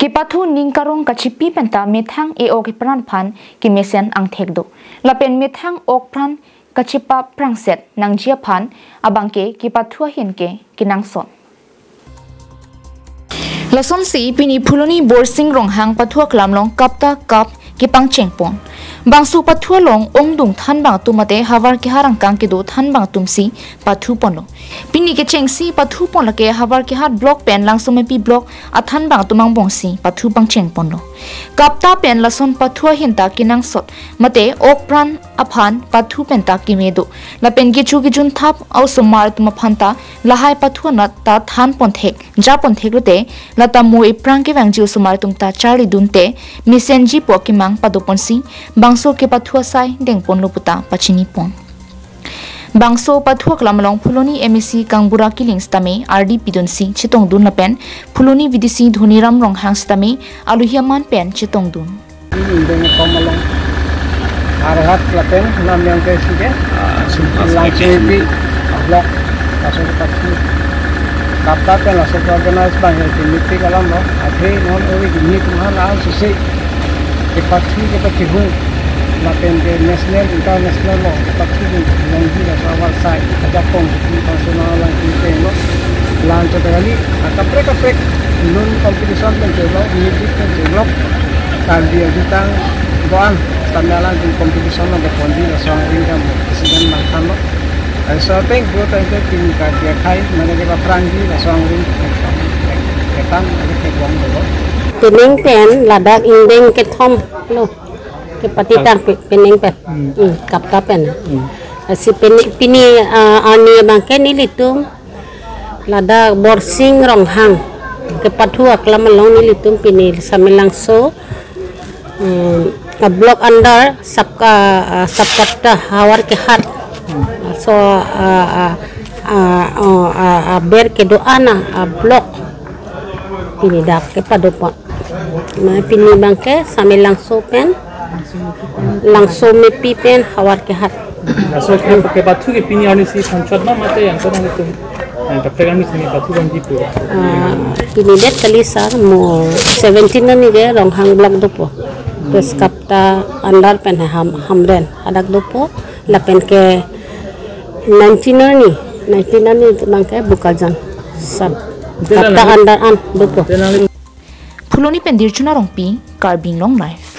Kipathu ningkarong kachipi penta methang e ok pran phan ki mesen ang thekdo lapen methang ok pran kachipa prangset nang jia phan abangke kipathu hinke kinangson lason si pini phuloni borsing ronghang pathua klamlong kapta kap kipang chengpon bangsu pathua long ongdung thanbang tumate Hawarkehat angkang ke do thanbang tumsi pathu ponlo pini ke chengsi pathu pon lake Hawarkehat block pen Langsomepi block athanbang tumang bongsi pathu pang chengpon lo kapta pen lason pathua hinta kinang sot mate okpran aphan pathu penta kimedo lapen gi chu gi jun thap au somar tuma phanta lahai pathu na ta than pon thek ja pon thek rote lata moi prang ke wangju somar tumta charli dunte misenji pokimang padoponsi bangso ke pathua sai dengpon loputa pachini pon bangso pathua klamlong phuloni MEC kangbura killing stame RD pidonsi chitong dun lapen phuloni vidisi dhoniram ronghang stame aluhiaman pen chitong dun ingdeng komalong arahat lapen nam yang ke sige Langsomepi blok langsung pathu kapta pen langsung organize bang committee kalam no athe non ori gini tumhan al sisi ke pathu ke pathu lapen ke national international lo pathu nangji la sawal sai ajak kong international lang ke no lancho kali kapre non competition pen jelo music pen jelo kan dia ditang doan standalan di competition la de kondi la sawal ringam presiden makan lo so think go to the team ka dia khai mana ke frangi la sawal ring ketan ke bong lo pening pen ladak ingdeng kethom lo ke patitan pening pen kapta pen si pini ani bangke ni litung lada borsing ronghang ke pathua klamalong ni litung pini samilangso blok under sabkapta Hawarkehat so ber ke doana blok pini dak ke padopon pini bangke samilangso pen Langsomepi pen Hawarkehat so ke pathu ke pini ani si sanchad na mate yang sana itu kapta kami sini pathu bang gitu pini det kali sar mo 17 na ni ge ronghang blok dopo terus kapta andar pen hamren adak dopo lapen ke 19 na ni bangke bukajan sab kapta andar an dopo phuloni pendir chuna rongpi karbing long life